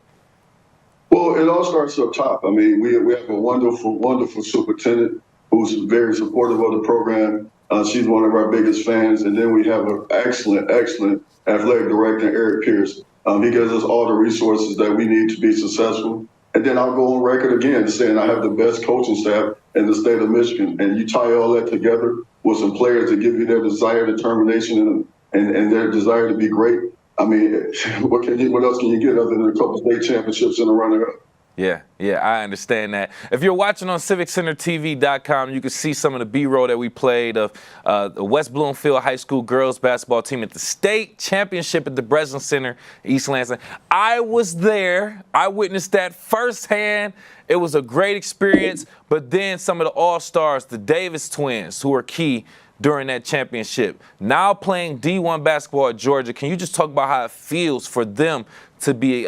Well, it all starts up top. I mean, we have a wonderful, wonderful superintendent who's very supportive of the program. She's one of our biggest fans. And then we have an excellent, excellent athletic director, Eric Pierce. He gives us all the resources that we need to be successful. And then I'll go on record again saying I have the best coaching staff in the state of Michigan. And you tie all that together with some players that give you their desire, determination, and their desire to be great. I mean, what else can you get other than a couple state championships and a runner-up? Yeah, I understand that. If you're watching on CivicCenterTV.com, you can see some of the B-roll that we played of the West Bloomfield High School girls basketball team at the state championship at the Breslin Center, East Lansing. I was there. I witnessed that firsthand. It was a great experience. But then some of the all-stars, the Davis twins, who are key during that championship, now playing D1 basketball at Georgia. Can you just talk about how it feels for them to be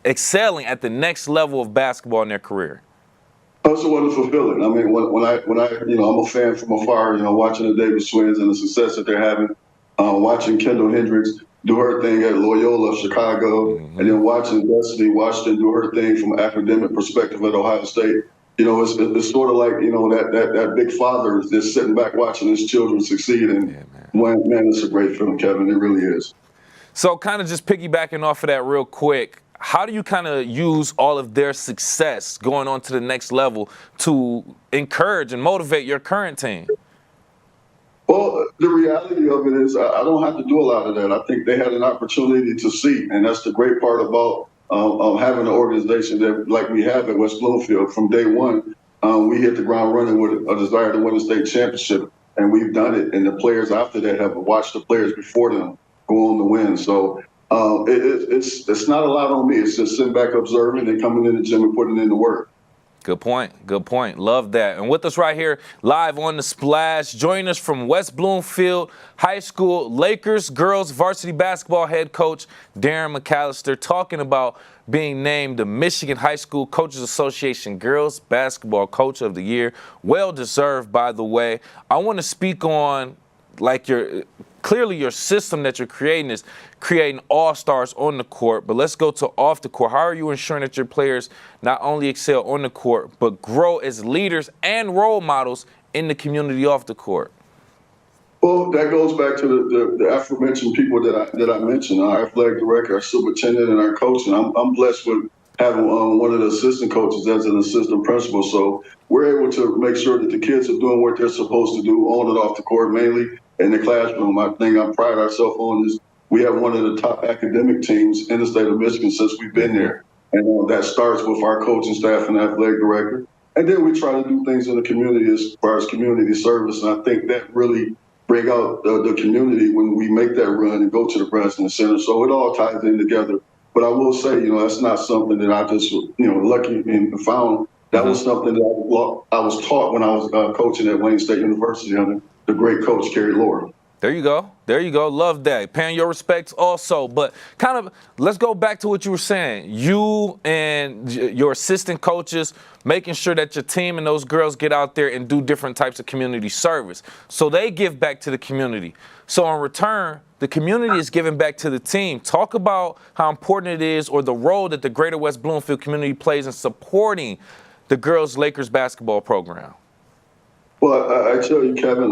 excelling at the next level of basketball in their career? It's a wonderful feeling. I mean, when I, I'm a fan from afar, watching the Davis twins and the success that they're having, watching Kendall Hendricks do her thing at Loyola, Chicago, and then watching Destiny Washington do her thing from an academic perspective at Ohio State. It's sort of like, that big father is just sitting back watching his children succeed. And man, it's a great feeling, Kevin. It really is. So kind of just piggybacking off of that real quick, how do you kind of use all of their success going on to the next level to encourage and motivate your current team? Well, the reality of it is I don't have to do a lot of that. I think they had an opportunity to see, and that's the great part about having an organization that, like we have at West Bloomfield, from day one, we hit the ground running with a desire to win a state championship, and we've done it. And the players after that have watched the players before them go on to win. So it's not a lot on me. It's just sitting back observing and coming in the gym and putting in the work. Good point. Good point. Love that. And with us right here, live on The Splash, joining us from West Bloomfield High School, Lakers girls varsity basketball head coach Darren McAllister, talking about being named the Michigan High School Coaches Association Girls Basketball Coach of the Year. Well deserved, by the way. I want to speak on, clearly your system that you're creating is creating all-stars on the court, but let's go to off the court. How are you ensuring that your players not only excel on the court, but grow as leaders and role models in the community off the court? Well, that goes back to the aforementioned people that I mentioned, our athletic director, our superintendent, and our coach. And I'm blessed with having one of the assistant coaches as an assistant principal. So we're able to make sure that the kids are doing what they're supposed to do on and off the court, mainly in the classroom. I think I pride ourselves on is we have one of the top academic teams in the state of Michigan since we've been there. And that starts with our coaching staff and athletic director. And then we try to do things in the community as far as community service. And I think that really bring out the community when we make that run and go to the President Center. So it all ties in together. But I will say, that's not something that I just, lucky and found. That was something that I was taught when I was coaching at Wayne State University under the great coach, Kerry Laura. There you go. There you go. Love that. Paying your respects also. But kind of let's go back to what you were saying. You and your assistant coaches making sure that your team and those girls get out there and do different types of community service. So they give back to the community. So in return, the community is giving back to the team. Talk about how important it is or the role that the Greater West Bloomfield community plays in supporting the girls Lakers basketball program. Well, I tell you, Kevin,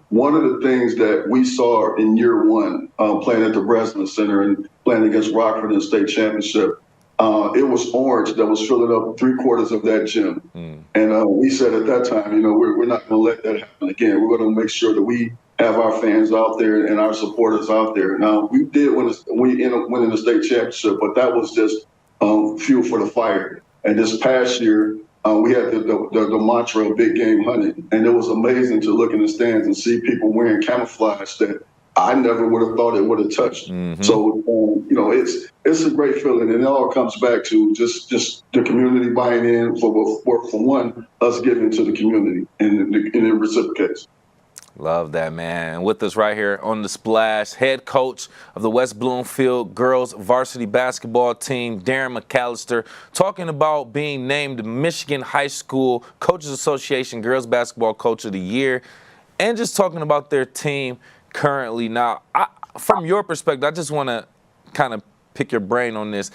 one of the things that we saw in year one, playing at the Breslin Center and playing against Rockford in the state championship, it was orange that was filling up 3/4 of that gym. And we said at that time, we're not going to let that happen again. We're going to make sure that we have our fans out there and our supporters out there. Now, we did we ended up winning the state championship, but that was just fuel for the fire. And this past year, we had the mantra of big game hunting, and it was amazing to look in the stands and see people wearing camouflage that I never would have thought it would have touched. So, it's a great feeling, and it all comes back to just the community buying in for one, us giving to the community, and it reciprocates. Love that, man. With us right here on The Splash, head coach of the West Bloomfield girls varsity basketball team, Darren McAllister, talking about being named the Michigan High School Coaches Association Girls Basketball Coach of the Year, and just talking about their team currently. Now, from your perspective, I just want to kind of pick your brain on this.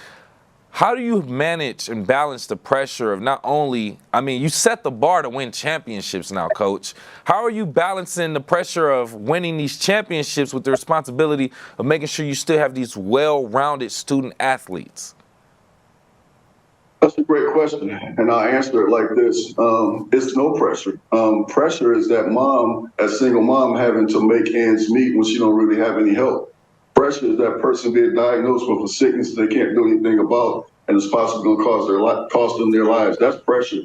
How do you manage and balance the pressure of not only, you set the bar to win championships now, Coach. How are you balancing the pressure of winning these championships with the responsibility of making sure you still have these well-rounded student athletes? That's a great question, and I'll answer it like this. It's no pressure. Pressure is that mom, as single mom, having to make ends meet when she don't really have any help. Pressure is that person being diagnosed with a sickness they can't do anything about, and it's possibly going to cost them their lives. That's pressure.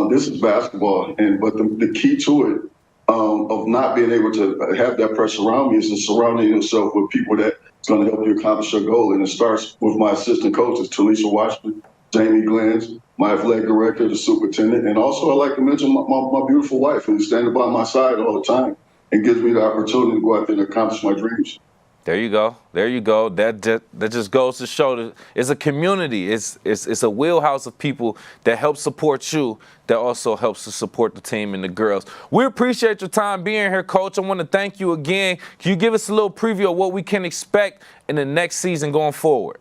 This is basketball, but the key to it of not being able to have that pressure around me is to surrounding yourself with people that's going to help you accomplish your goal. And it starts with my assistant coaches, Talisha Washington, Jamie Glens, my athletic director, the superintendent, and also I'd like to mention my beautiful wife who's standing by my side all the time and gives me the opportunity to go out there and accomplish my dreams. There you go. There you go. That just goes to show that it's a community. It's a wheelhouse of people that help support you, that also helps to support the team and the girls. We appreciate your time being here, Coach. I want to thank you again. Can you give us a little preview of what we can expect in the next season going forward?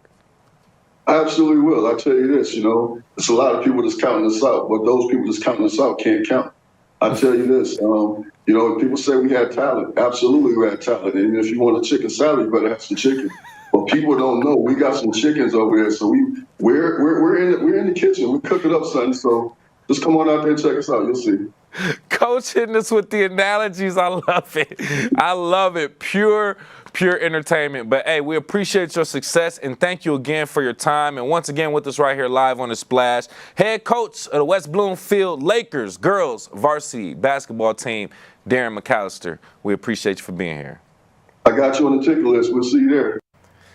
I absolutely will. I tell you this, it's a lot of people that's counting us out, but those people that's counting us out can't count. I tell you this, people say we had talent. Absolutely, we had talent. And if you want a chicken salad, you better have some chicken. But people don't know we got some chickens over there. So we're in the kitchen. We cook it up, son. So just come on out there and check us out. You'll see. Coach hitting us with the analogies. I love it. I love it. Pure entertainment. But, hey, we appreciate your success, and thank you again for your time. And once again with us right here live on The Splash, head coach of the West Bloomfield Lakers girls varsity basketball team, Darren McAllister. We appreciate you for being here. I got you on the ticket list. We'll see you there.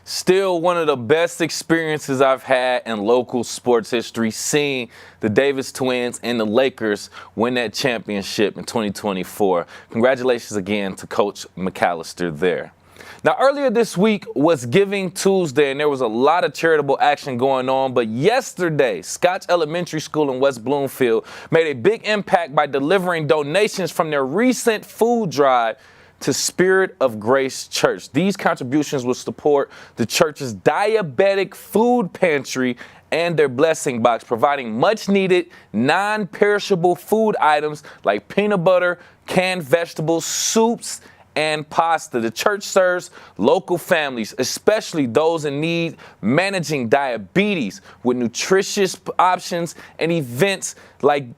Still one of the best experiences I've had in local sports history, seeing the Davis Twins and the Lakers win that championship in 2024. Congratulations again to Coach McAllister there. Now, earlier this week was Giving Tuesday, and there was a lot of charitable action going on. But yesterday, Scotch Elementary School in West Bloomfield made a big impact by delivering donations from their recent food drive to Spirit of Grace Church. These contributions will support the church's diabetic food pantry and their blessing box, providing much-needed, non-perishable food items like peanut butter, canned vegetables, soups, and pasta. The church serves local families, especially those in need, managing diabetes with nutritious options and events like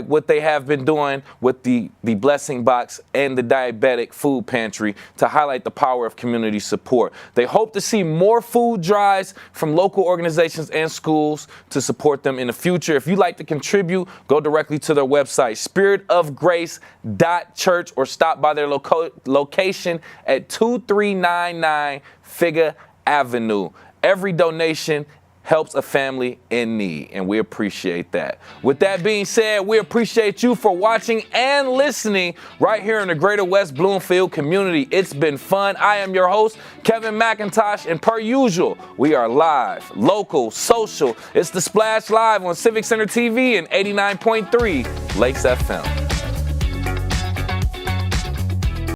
what they have been doing with the Blessing Box and the Diabetic Food Pantry to highlight the power of community support. They hope to see more food drives from local organizations and schools to support them in the future. If you'd like to contribute, go directly to their website, spiritofgrace.church, or stop by their location at 2399 Figure Avenue. Every donation helps a family in need, and we appreciate that. With that being said, we appreciate you for watching and listening right here in the Greater West Bloomfield community. It's been fun. I am your host, Kevin McIntosh, and per usual, we are live, local, social. It's The Splash Live on Civic Center TV and 89.3 Lakes FM.